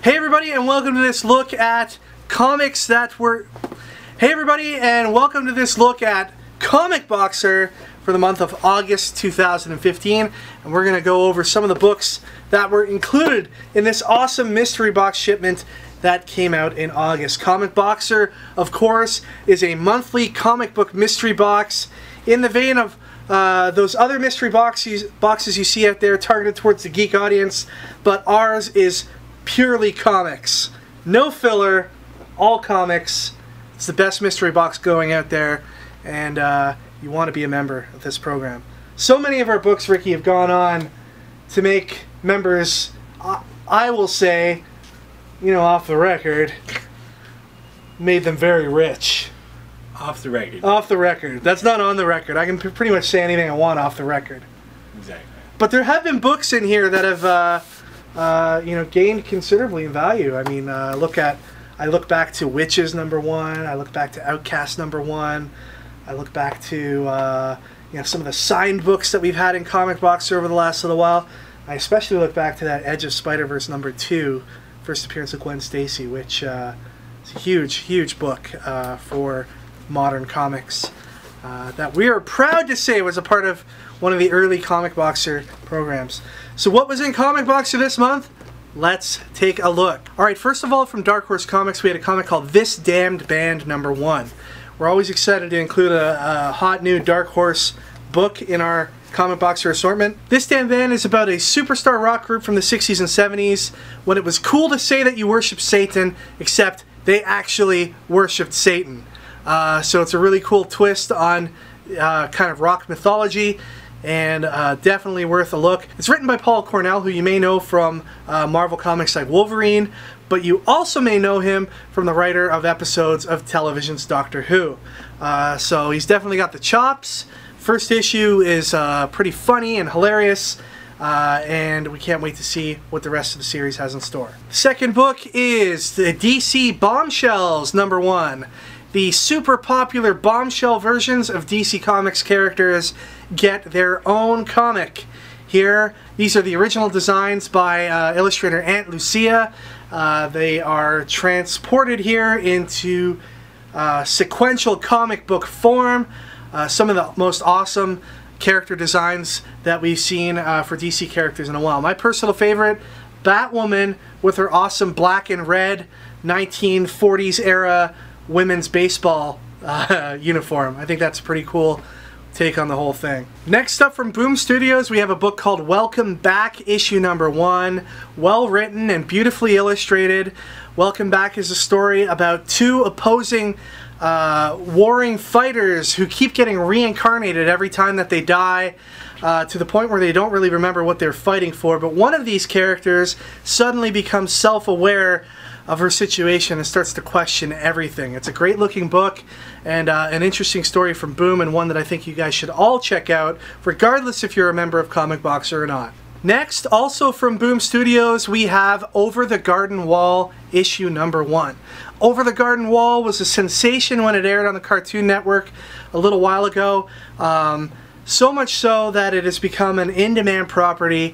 Hey everybody, and welcome to this look at comics that were... Hey everybody, and welcome to this look at ComicBoxer for the month of August 2015. And we're going to go over some of the books that were included in this awesome mystery box shipment that came out in August. ComicBoxer, of course, is a monthly comic book mystery box in the vein of those other mystery boxes you see out there targeted towards the geek audience, but ours is purely comics. No filler, all comics. It's the best mystery box going out there, and you want to be a member of this program. So many of our books, Ricky, have gone on to make members, I will say, you know, off the record, made them very rich. Off the record. Off the record. That's not on the record. I can pretty much say anything I want off the record. Exactly. But there have been books in here that have, you know, gained considerably in value. I mean, I look back to Witches #1. I look back to Outcast #1. I look back to, you know, some of the signed books that we've had in ComicBoxer over the last little while. I especially look back to that Edge of Spider-Verse #2, first appearance of Gwen Stacy, which is a huge, huge book for modern comics that we are proud to say was a part of one of the early ComicBoxer programs. So what was in ComicBoxer this month? Let's take a look. Alright, first of all, from Dark Horse Comics, we had a comic called This Damned Band #1. We're always excited to include a hot new Dark Horse book in our ComicBoxer assortment. This Damned Band is about a superstar rock group from the 60s and 70s when it was cool to say that you worship Satan, except they actually worshipped Satan. So it's a really cool twist on kind of rock mythology, and definitely worth a look. It's written by Paul Cornell, who you may know from Marvel Comics like Wolverine, but you also may know him from the writer of episodes of television's Doctor Who. So he's definitely got the chops. First issue is pretty funny and hilarious, and we can't wait to see what the rest of the series has in store. Second book is the DC Bombshells #1. The super popular Bombshell versions of DC Comics characters get their own comic. Here, these are the original designs by illustrator Aunt Lucia. They are transported here into sequential comic book form. Some of the most awesome character designs that we've seen for DC characters in a while. My personal favorite, Batwoman with her awesome black and red 1940s era women's baseball uniform. I think that's a pretty cool take on the whole thing. Next up from Boom Studios, we have a book called Welcome Back, issue #1. Well written and beautifully illustrated. Welcome Back is a story about two opposing warring fighters who keep getting reincarnated every time that they die, to the point where they don't really remember what they're fighting for. But one of these characters suddenly becomes self-aware of her situation and starts to question everything. It's a great looking book and an interesting story from Boom, and one that I think you guys should all check out, regardless if you're a member of ComicBoxer or not. Next, also from Boom Studios, we have Over the Garden Wall, issue #1. Over the Garden Wall was a sensation when it aired on the Cartoon Network a little while ago. So much so that it has become an in-demand property.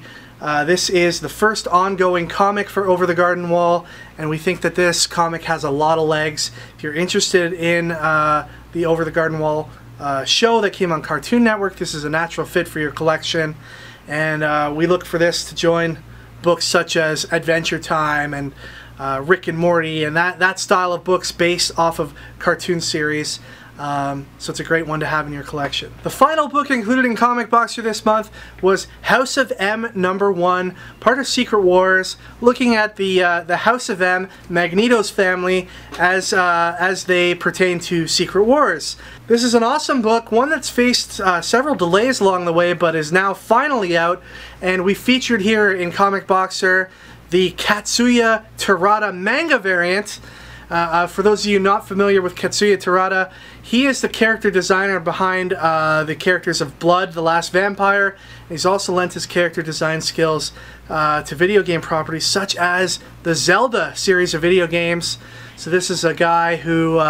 This is the first ongoing comic for Over the Garden Wall, and we think that this comic has a lot of legs. If you're interested in the Over the Garden Wall show that came on Cartoon Network, this is a natural fit for your collection, and we look for this to join books such as Adventure Time and Rick and Morty and that style of books based off of cartoon series. So it's a great one to have in your collection. The final book included in ComicBoxer this month was House of M #1, part of Secret Wars, looking at the House of M, Magneto's family, as they pertain to Secret Wars. This is an awesome book, one that's faced several delays along the way, but is now finally out, and we featured here in ComicBoxer the Katsuya Terada manga variant. For those of you not familiar with Katsuya Terada, he is the character designer behind the characters of Blood, the Last Vampire. He's also lent his character design skills to video game properties such as the Zelda series of video games. So this is a guy who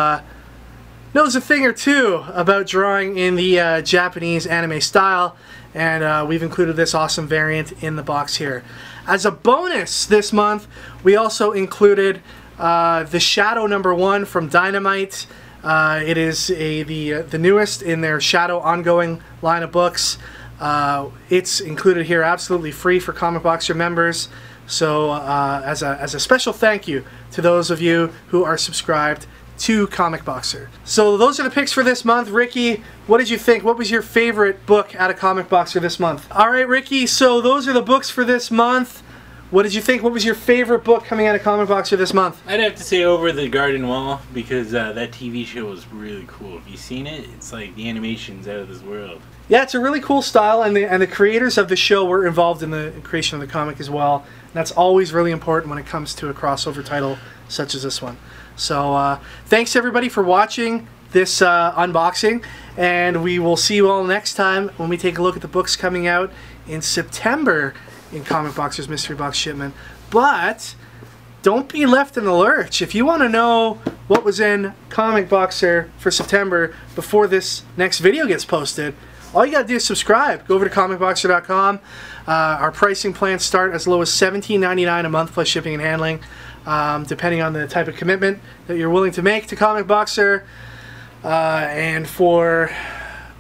knows a thing or two about drawing in the Japanese anime style, and we've included this awesome variant in the box here. As a bonus this month, we also included the Shadow #1 from Dynamite. It is the newest in their Shadow ongoing line of books. It's included here absolutely free for ComicBoxer members. So as a special thank you to those of you who are subscribed to ComicBoxer. So those are the picks for this month. Ricky, what did you think? What was your favorite book out of ComicBoxer this month? Alright Ricky, so those are the books for this month. What did you think? What was your favorite book coming out of ComicBoxer this month? I'd have to say Over the Garden Wall, because that TV show was really cool. Have you seen it? It's like the animation's out of this world. Yeah, it's a really cool style, and the creators of the show were involved in the creation of the comic as well. And that's always really important when it comes to a crossover title such as this one. So thanks everybody for watching this unboxing, and we will see you all next time when we take a look at the books coming out in September in ComicBoxer's Mystery Box Shipment. But don't be left in the lurch. If you want to know what was in ComicBoxer for September before this next video gets posted, all you gotta do is subscribe. Go over to comicboxer.com. Our pricing plans start as low as $17.99 a month plus shipping and handling, depending on the type of commitment that you're willing to make to ComicBoxer. And for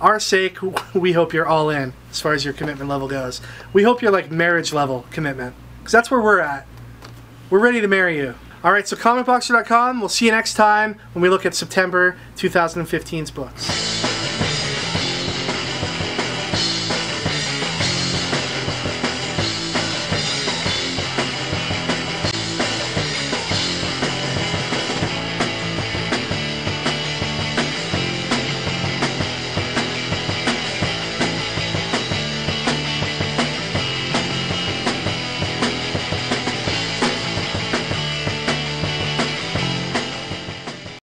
our sake, we hope you're all in as far as your commitment level goes. We hope you're like marriage level commitment, because that's where we're at. We're ready to marry you. Alright, so comicboxer.com. We'll see you next time when we look at September 2015's books.